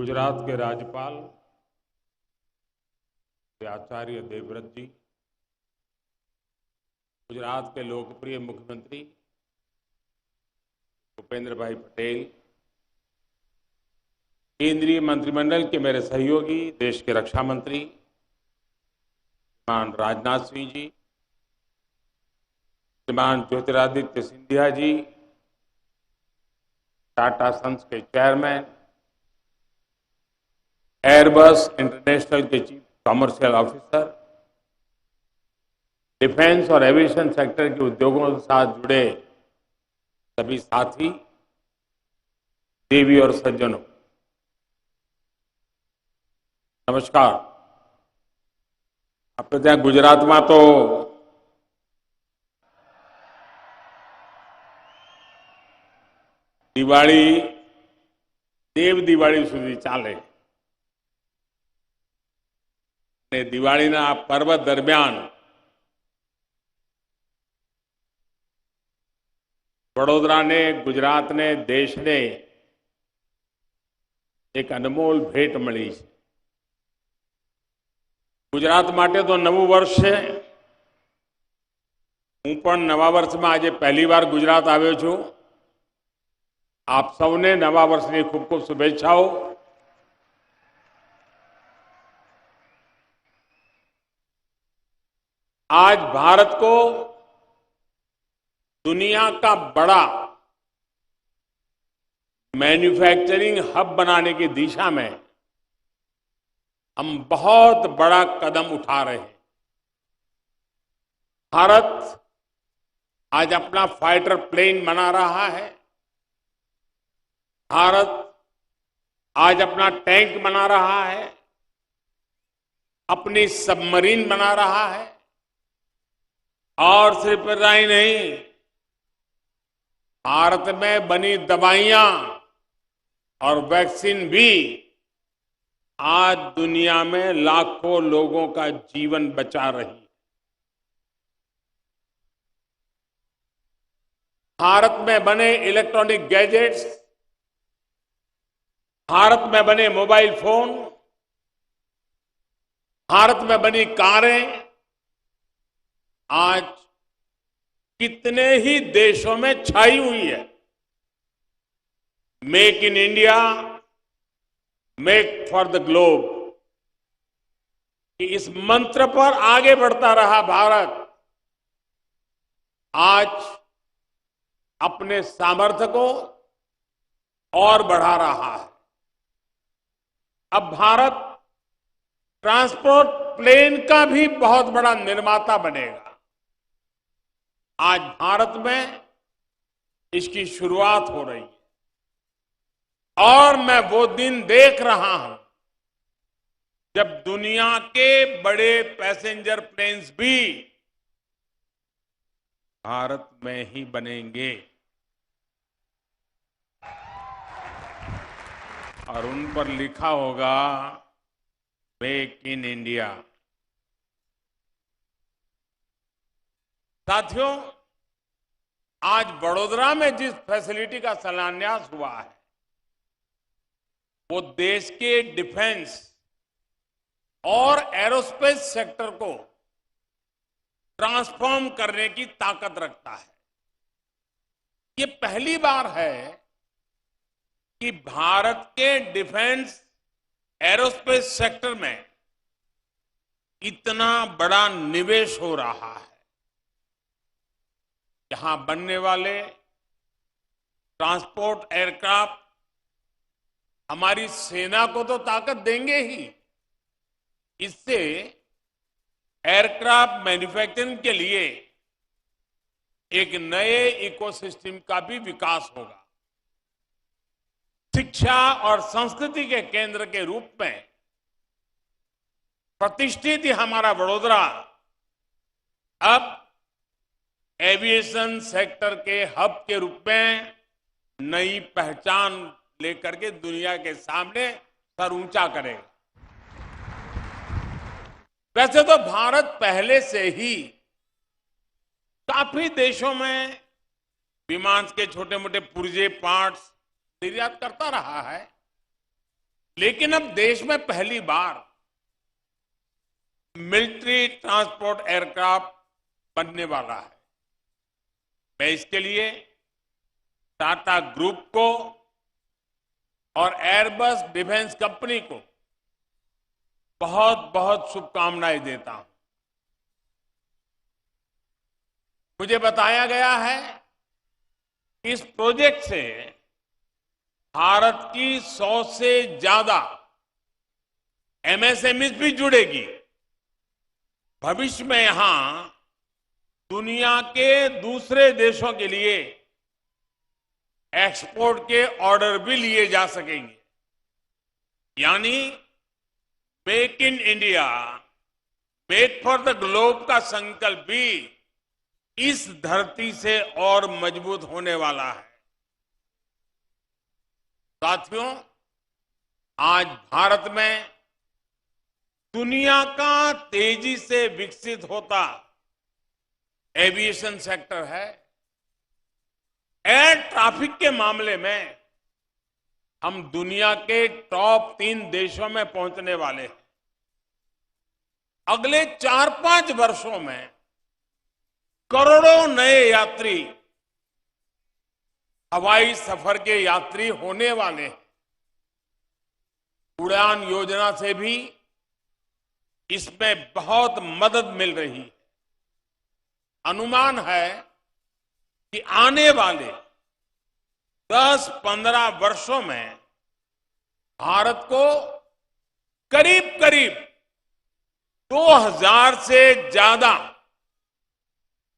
गुजरात के राज्यपाल श्री आचार्य देवव्रत जी, गुजरात के लोकप्रिय मुख्यमंत्री भूपेंद्र भाई पटेल, केंद्रीय मंत्रिमंडल के मेरे सहयोगी देश के रक्षा मंत्री श्रीमान राजनाथ सिंह जी, श्रीमान ज्योतिरादित्य सिंधिया जी, टाटा सन्स के चेयरमैन, एयरबस इंटरनेशनल के चीफ कमर्शियल ऑफिसर, डिफेंस और एविएशन सेक्टर के उद्योगों के साथ जुड़े सभी साथी, देवी और सज्जनों, नमस्कार। આપણે ત્યાં ગુજરાતમાં તો દિવાળી દેવ દિવાળી સુધી ચાલે અને દિવાળીના આ પર્વ દરમિયાન વડોદરાને, ગુજરાતને, દેશને એક અનમોલ ભેટ મળી છે। गुजरात માટે તો નવું વર્ષ છે। હું પણ નવા વર્ષમાં આજે પહેલી વાર ગુજરાત આવ્યો છું। આપ સૌને નવા વર્ષની ખૂબ ખૂબ શુભેચ્છાઓ। आज भारत को दुनिया का बड़ा मैन्युफैक्चरिंग हब बनाने की दिशा में हम बहुत बड़ा कदम उठा रहे हैं। भारत आज अपना फाइटर प्लेन बना रहा है, भारत आज अपना टैंक बना रहा है, अपनी सबमरीन बना रहा है, और सिर्फ इतना ही नहीं, भारत में बनी दवाइयां और वैक्सीन भी आज दुनिया में लाखों लोगों का जीवन बचा रही है। भारत में बने इलेक्ट्रॉनिक गैजेट्स, भारत में बने मोबाइल फोन, भारत में बनी कारें आज कितने ही देशों में छाई हुई है। Make in India, make for the globe, कि इस मंत्र पर आगे बढ़ता रहा भारत आज अपने सामर्थ्य को और बढ़ा रहा है। अब भारत ट्रांसपोर्ट प्लेन का भी बहुत बड़ा निर्माता बनेगा। आज भारत में इसकी शुरुआत हो रही है और मैं वो दिन देख रहा हूं जब दुनिया के बड़े पैसेंजर प्लेन्स भी भारत में ही बनेंगे और उन पर लिखा होगा मेक इन इंडिया। साथियों, आज वडोदरा में जिस फैसिलिटी का शिलान्यास हुआ है वो देश के डिफेंस और एरोस्पेस सेक्टर को ट्रांसफॉर्म करने की ताकत रखता है। ये पहली बार है कि भारत के डिफेंस एरोस्पेस सेक्टर में इतना बड़ा निवेश हो रहा है। यहां बनने वाले ट्रांसपोर्ट एयरक्राफ्ट हमारी सेना को तो ताकत देंगे ही, इससे एयरक्राफ्ट मैन्युफैक्चरिंग के लिए एक नए इकोसिस्टम का भी विकास होगा। शिक्षा और संस्कृति के केंद्र के रूप में प्रतिष्ठित हमारा वडोदरा अब एविएशन सेक्टर के हब के रूप में नई पहचान लेकर के दुनिया के सामने सर ऊंचा करेगा। वैसे तो भारत पहले से ही काफी देशों में विमान के छोटे मोटे पुर्जे पार्ट्स निर्यात करता रहा है, लेकिन अब देश में पहली बार मिलिट्री ट्रांसपोर्ट एयरक्राफ्ट बनने वाला है। मैं इसके लिए टाटा ग्रुप को और एयरबस डिफेंस कंपनी को बहुत बहुत शुभकामनाएं देता हूं। मुझे बताया गया है कि इस प्रोजेक्ट से भारत की 100 से ज्यादा एमएसएमई भी जुड़ेगी। भविष्य में यहां दुनिया के दूसरे देशों के लिए एक्सपोर्ट के ऑर्डर भी लिए जा सकेंगे। यानी make in India, make for the globe का संकल्प भी इस धरती से और मजबूत होने वाला है। साथियों, आज भारत में दुनिया का तेजी से विकसित होता एविएशन सेक्टर है। एयर ट्रैफिक के मामले में हम दुनिया के टॉप 3 देशों में पहुंचने वाले हैं। अगले 4-5 वर्षों में करोड़ों नए यात्री हवाई सफर के यात्री होने वाले हैं। उड़ान योजना से भी इसमें बहुत मदद मिल रही है। अनुमान है कि आने वाले 10-15 वर्षों में भारत को करीब करीब 2000 से ज्यादा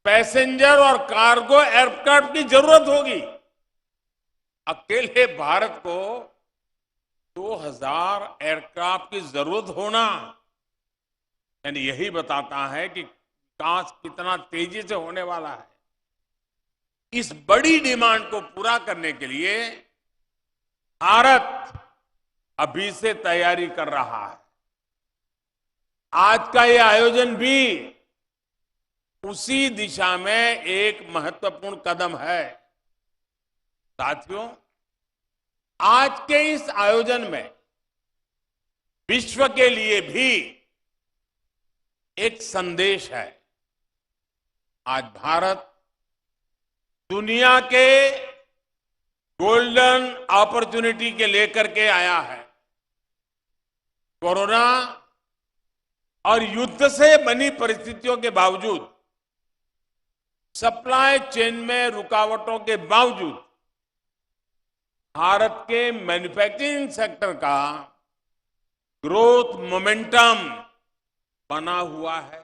पैसेंजर और कार्गो एयरक्राफ्ट की जरूरत होगी। अकेले भारत को 2000 एयरक्राफ्ट की जरूरत होना यानी यही बताता है कि विकास कितना तेजी से होने वाला है। इस बड़ी डिमांड को पूरा करने के लिए भारत अभी से तैयारी कर रहा है। आज का ये आयोजन भी उसी दिशा में एक महत्वपूर्ण कदम है। साथियों, आज के इस आयोजन में विश्व के लिए भी एक संदेश है। आज भारत दुनिया के गोल्डन अपॉर्चुनिटी के लेकर के आया है। कोरोना और युद्ध से बनी परिस्थितियों के बावजूद, सप्लाई चेन में रुकावटों के बावजूद भारत के मैन्युफैक्चरिंग सेक्टर का ग्रोथ मोमेंटम बना हुआ है।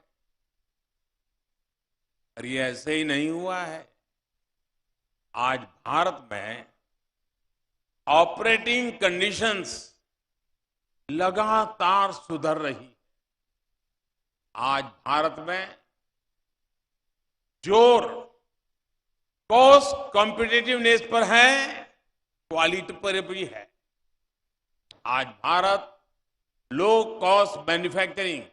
और ये ऐसे ही नहीं हुआ है। आज भारत में ऑपरेटिंग कंडीशंस लगातार सुधर रही। आज भारत में जोर कॉस्ट कॉम्पिटिटिवनेस पर है, क्वालिटी पर भी है। आज भारत लो कॉस्ट मैन्युफैक्चरिंग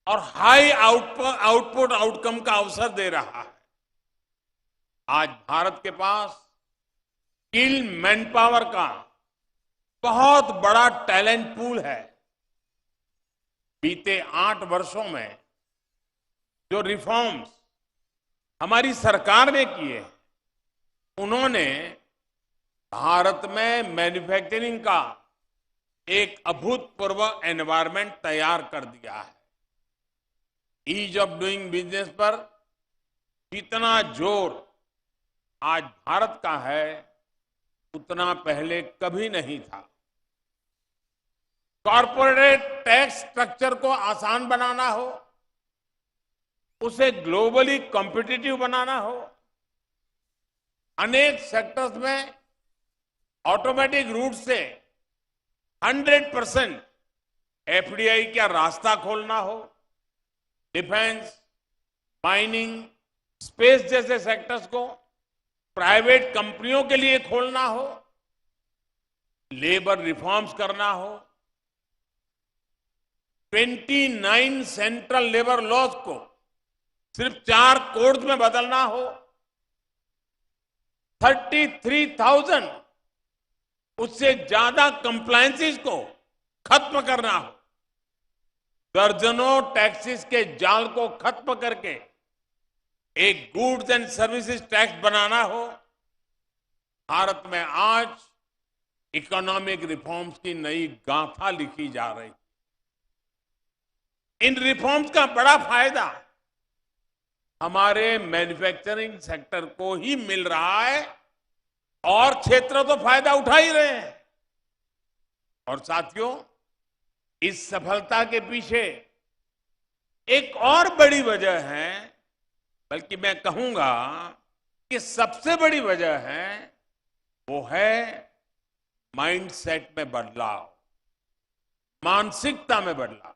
और हाई आउटपुट आउटकम का अवसर दे रहा है। आज भारत के पास स्किल मैन पावर का बहुत बड़ा टैलेंट पूल है। बीते 8 वर्षों में जो रिफॉर्म्स हमारी सरकार ने किए, उन्होंने भारत में मैन्युफैक्चरिंग का एक अभूतपूर्व एनवायरनमेंट तैयार कर दिया है। ईज ऑफ डूइंग बिजनेस पर जितना जोर आज भारत का है, उतना पहले कभी नहीं था। कॉर्पोरेट टैक्स स्ट्रक्चर को आसान बनाना हो, उसे ग्लोबली कॉम्पिटिटिव बनाना हो, अनेक सेक्टर्स में ऑटोमेटिक रूट से 100% एफडीआई का रास्ता खोलना हो, डिफेंस, माइनिंग, स्पेस जैसे सेक्टर्स को प्राइवेट कंपनियों के लिए खोलना हो, लेबर रिफॉर्म्स करना हो, 29 सेंट्रल लेबर लॉज को सिर्फ 4 कोड्स में बदलना हो, 33,000 उससे ज्यादा कंप्लायंसेस को खत्म करना हो, दर्जनों टैक्सेस के जाल को खत्म करके एक गुड्स एंड सर्विसेज टैक्स बनाना हो, भारत में आज इकोनॉमिक रिफॉर्म्स की नई गाथा लिखी जा रही। इन रिफॉर्म्स का बड़ा फायदा हमारे मैन्युफैक्चरिंग सेक्टर को ही मिल रहा है और क्षेत्र तो फायदा उठा ही रहे हैं। और साथियों, इस सफलता के पीछे एक और बड़ी वजह है, बल्कि मैं कहूंगा कि सबसे बड़ी वजह है, वो है माइंडसेट में बदलाव, मानसिकता में बदलाव।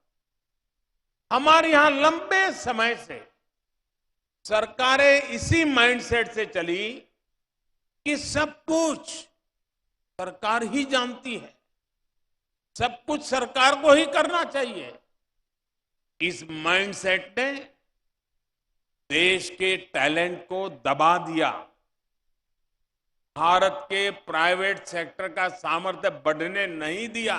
हमारे यहां लंबे समय से सरकारें इसी माइंडसेट से चली कि सब कुछ सरकार ही जानती है, सब कुछ सरकार को ही करना चाहिए। इस माइंडसेट ने देश के टैलेंट को दबा दिया, भारत के प्राइवेट सेक्टर का सामर्थ्य बढ़ने नहीं दिया।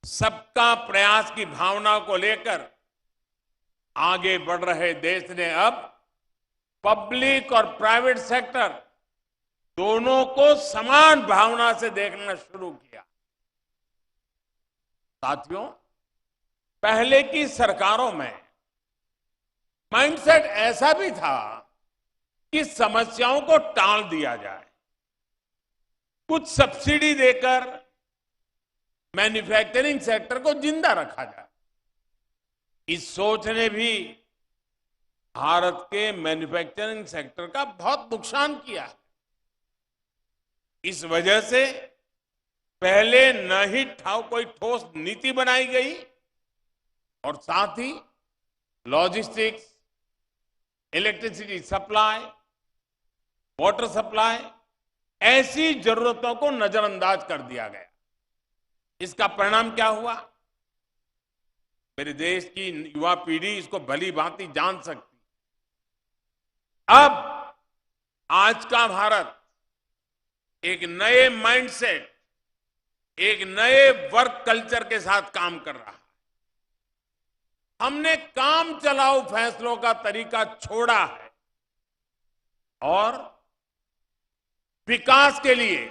सबका प्रयास की भावना को लेकर आगे बढ़ रहे देश ने अब पब्लिक और प्राइवेट सेक्टर दोनों को समान भावना से देखना शुरू किया। साथियों, पहले की सरकारों में माइंडसेट ऐसा भी था कि समस्याओं को टाल दिया जाए, कुछ सब्सिडी देकर मैन्युफैक्चरिंग सेक्टर को जिंदा रखा जाए। इस सोच ने भी भारत के मैन्युफैक्चरिंग सेक्टर का बहुत नुकसान किया है। इस वजह से पहले न ही कोई ठोस नीति बनाई गई और साथ ही logistics, electricity supply, water supply, ऐसी जरूरतों को नजरअंदाज कर दिया गया। इसका परिणाम क्या हुआ? मेरे देश की युवा पीढ़ी इसको भली भांति जान सकती। अब आज का भारत एक नए माइंडसेट, एक नए वर्क कल्चर के साथ काम कर रहा है। हमने काम चलाओ फैसलों का तरीका छोड़ा है और विकास के लिए,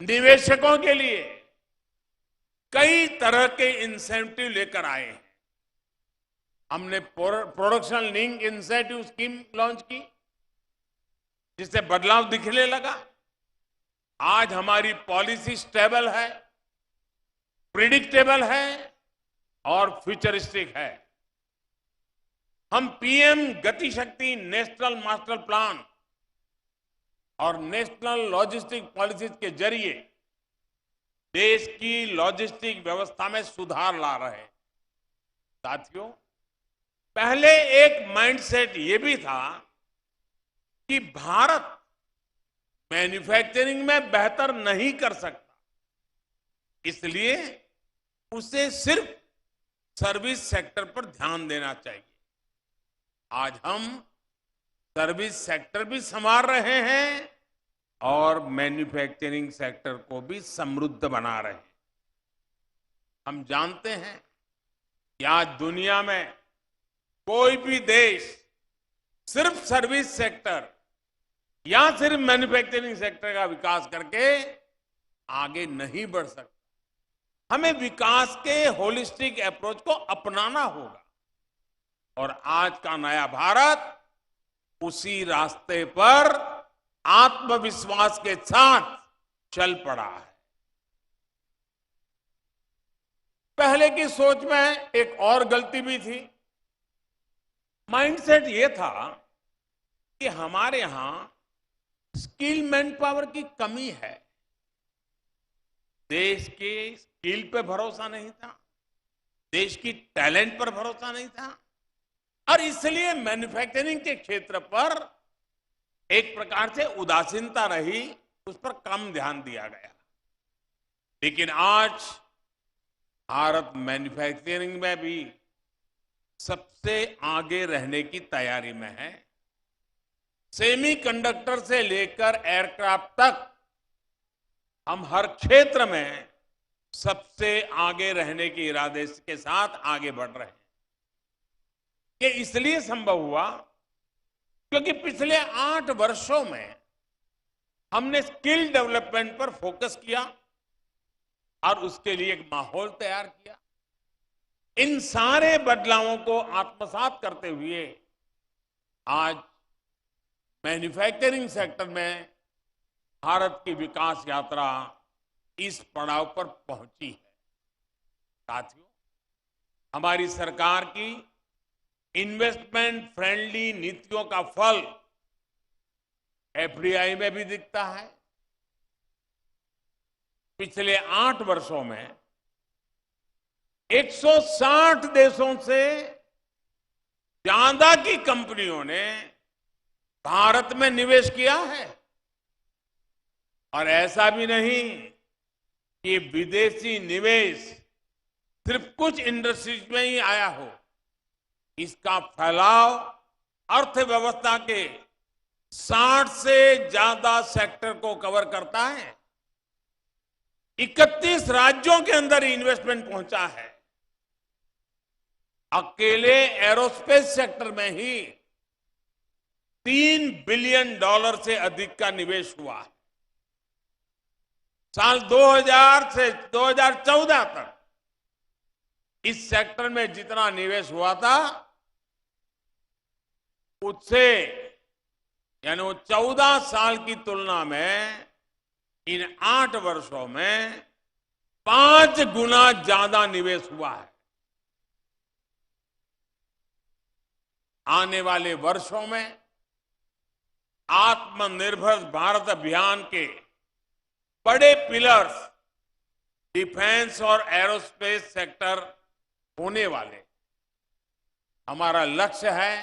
निवेशकों के लिए कई तरह के इंसेंटिव लेकर आए हैं। हमने production link incentive scheme launch की, जिससे बदलाव दिखने लगा। आज हमारी पॉलिसी स्टेबल है, प्रिडिक्टेबल है और फ्यूचरिस्टिक है। हम पीएम गति शक्ति नेशनल मास्टर प्लान और नेशनल लॉजिस्टिक पॉलिसीज के जरिए देश की लॉजिस्टिक व्यवस्था में सुधार ला रहे हैं। साथियों, पहले एक माइंडसेट ये भी था कि भारत मैन्युफैक्चरिंग में बेहतर नहीं कर सकता, इसलिए उसे सिर्फ सर्विस सेक्टर पर ध्यान देना चाहिए। आज हम सर्विस सेक्टर भी संभाल रहे हैं और मैन्युफैक्चरिंग सेक्टर को भी समृद्ध बना रहे हैं। हम जानते हैं कि आज दुनिया में कोई भी देश सिर्फ सर्विस सेक्टर या सिर्फ मैन्युफैक्चरिंग सेक्टर का विकास करके आगे नहीं बढ़ सकता। हमें विकास के होलिस्टिक अप्रोच को अपनाना होगा और आज का नया भारत उसी रास्ते पर आत्मविश्वास के साथ चल पड़ा है। पहले की सोच में एक और गलती भी थी। माइंडसेट ये था कि हमारे यहां स्किल मैन पावर की कमी है, देश के स्किल पे भरोसा नहीं था, देश की टैलेंट पर भरोसा नहीं था और इसलिए मैन्युफैक्चरिंग के क्षेत्र पर एक प्रकार से उदासीनता रही, उस पर कम ध्यान दिया गया। लेकिन आज भारत मैन्युफैक्चरिंग में भी सबसे आगे रहने की तैयारी में है। सेमीकंडक्टर से लेकर एयरक्राफ्ट तक हम हर क्षेत्र में सबसे आगे रहने के इरादे के साथ आगे बढ़ रहे हैं। ये इसलिए संभव हुआ क्योंकि पिछले 8 वर्षों में हमने स्किल डेवलपमेंट पर फोकस किया और उसके लिए एक माहौल तैयार किया। इन सारे बदलावों को आत्मसात करते हुए आज मैन्युफैक्चरिंग सेक्टर में भारत की विकास यात्रा इस पड़ाव पर पहुंची है। साथियों, हमारी सरकार की इन्वेस्टमेंट फ्रेंडली नीतियों का फल एफडीआई में भी दिखता है। पिछले 8 वर्षों में 160 देशों से ज्यादा की कंपनियों ने भारत में निवेश किया है। और ऐसा भी नहीं कि विदेशी निवेश सिर्फ कुछ इंडस्ट्रीज में ही आया हो। इसका फैलाव अर्थव्यवस्था के 60 से ज्यादा सेक्टर को कवर करता है। 31 राज्यों के अंदर इन्वेस्टमेंट पहुंचा है। अकेले एरोस्पेस सेक्टर में ही $3 बिलियन से अधिक का निवेश हुआ है। साल 2000 से 2014 तक इस सेक्टर में जितना निवेश हुआ था उससे यानी वो 14 साल की तुलना में इन 8 वर्षों में 5 गुना ज्यादा निवेश हुआ है। आने वाले वर्षों में आत्मनिर्भर भारत अभियान के बड़े पिलर्स डिफेंस और एरोस्पेस सेक्टर होने वाले। हमारा लक्ष्य है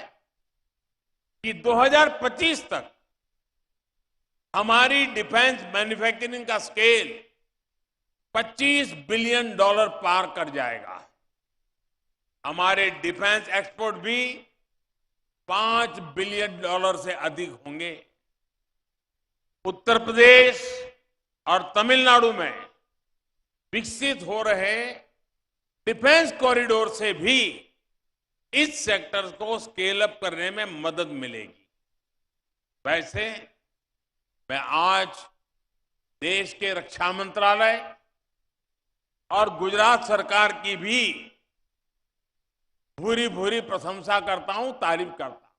कि 2025 तक हमारी डिफेंस मैन्युफैक्चरिंग का स्केल $25 बिलियन पार कर जाएगा। हमारे डिफेंस एक्सपोर्ट भी $5 बिलियन से अधिक होंगे। उत्तर प्रदेश और तमिलनाडु में विकसित हो रहे डिफेंस कॉरिडोर से भी इस सेक्टर को स्केल अप करने में मदद मिलेगी। वैसे मैं आज देश के रक्षा मंत्रालय और गुजरात सरकार की भी भूरी भूरी प्रशंसा करता हूं, तारीफ करता हूं।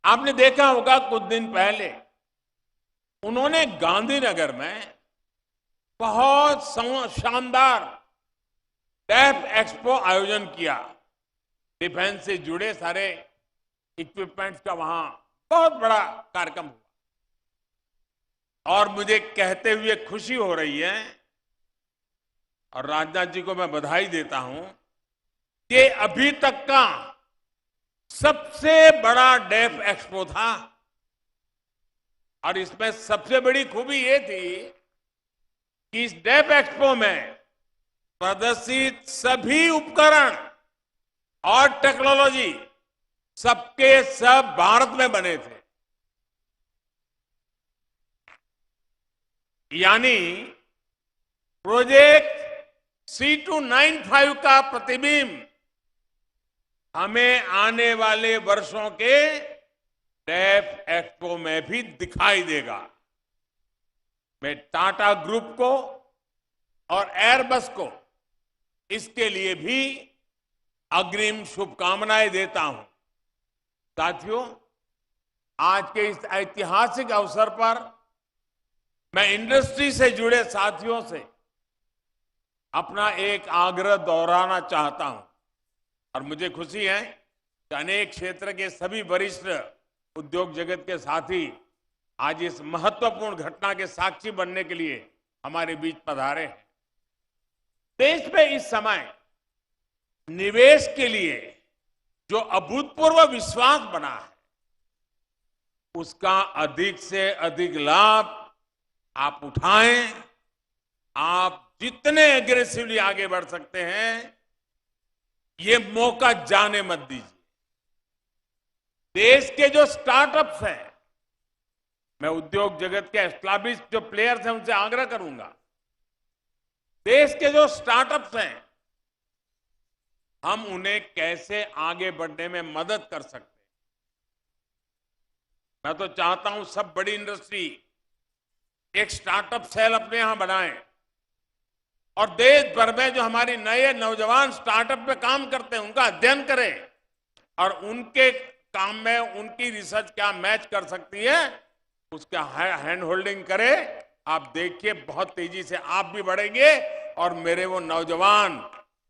आपने देखा होगा कुछ दिन पहले उन्होंने गांधीनगर में बहुत शानदार डेफ एक्सपो आयोजन किया। डिफेंस से जुड़े सारे इक्विपमेंट्स का वहां बहुत बड़ा कार्यक्रम हुआ। और मुझे कहते हुए खुशी हो रही है और राजनाथ जी को मैं बधाई देता हूं कि अभी तक का सबसे बड़ा डेफ एक्सपो था। और इसमें सबसे बड़ी खूबी ये थी कि इस डेफ एक्सपो में प्रदर्शित सभी उपकरण और टेक्नोलॉजी सबके सब भारत में बने थे। यानी प्रोजेक्ट C295 का प्रतिबिंब हमें आने वाले वर्षों के डेफ एक्सपो में भी दिखाई देगा। मैं टाटा ग्रुप को और एयरबस को इसके लिए भी अग्रिम शुभकामनाएं देता हूं। साथियों, आज के इस ऐतिहासिक अवसर पर मैं इंडस्ट्री से जुड़े साथियों से अपना एक आग्रह दोहराना चाहता हूं। और मुझे खुशी है कि अनेक क्षेत्र के सभी वरिष्ठ उद्योग जगत के साथी आज इस महत्वपूर्ण घटना के साक्षी बनने के लिए हमारे बीच पधारे हैं। देश में इस समय निवेश के लिए जो अभूतपूर्व विश्वास बना है उसका अधिक से अधिक लाभ आप उठाएं। आप जितने एग्रेसिवली आगे बढ़ सकते हैं ये मौका जाने मत दीजिए। देश के जो स्टार्टअप्स हैं मैं उद्योग जगत के एस्टैब्लिश जो प्लेयर्स हैं उनसे आग्रह करूंगा, देश के जो स्टार्टअप्स हैं हम उन्हें कैसे आगे बढ़ने में मदद कर सकते हैं। मैं तो चाहता हूं सब बड़ी इंडस्ट्री एक स्टार्टअप सेल अपने यहां बनाएं और देश भर में जो हमारी नए नौजवान स्टार्टअप पे काम करते हैं उनका अध्ययन करें और उनके काम में उनकी रिसर्च क्या मैच कर सकती है उसका हैंड होल्डिंग करें। आप देखिए बहुत तेजी से आप भी बढ़ेंगे और मेरे वो नौजवान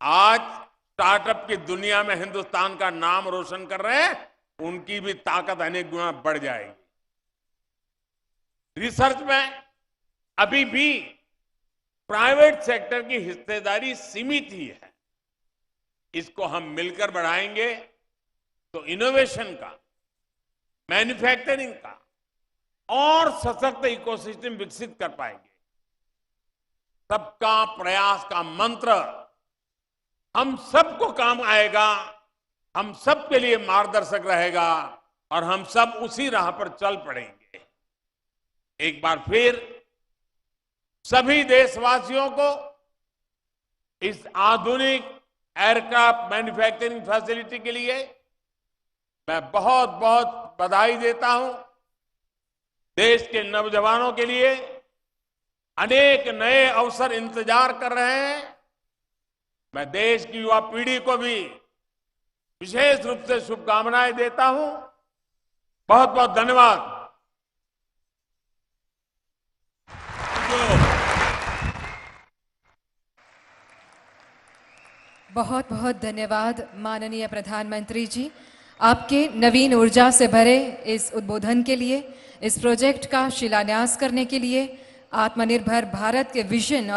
आज स्टार्टअप की दुनिया में हिंदुस्तान का नाम रोशन कर रहे हैं, उनकी भी ताकत अनेक गुना बढ़ जाएगी। रिसर्च में अभी भी प्राइवेट सेक्टर की हिस्सेदारी सीमित ही है। इसको हम मिलकर बढ़ाएंगे तो इनोवेशन का, मैन्युफैक्चरिंग का और सशक्त इकोसिस्टम विकसित कर पाएंगे। सबका प्रयास का मंत्र हम सबको काम आएगा, हम सबके लिए मार्गदर्शक रहेगा और हम सब उसी राह पर चल पड़ेंगे। एक बार फिर सभी देशवासियों को इस आधुनिक एयरक्राफ्ट मैन्युफैक्चरिंग फैसिलिटी के लिए मैं बहुत बहुत बधाई देता हूं। देश के नौजवानों के लिए अनेक नए अवसर इंतजार कर रहे हैं। मैं देश की युवा पीढ़ी को भी विशेष रूप से शुभकामनाएं देता हूं। बहुत बहुत धन्यवाद। बहुत बहुत धन्यवाद माननीय प्रधानमंत्री जी, आपके नवीन ऊर्जा से भरे इस उद्बोधन के लिए, इस प्रोजेक्ट का शिलान्यास करने के लिए, आत्मनिर्भर भारत के विजन और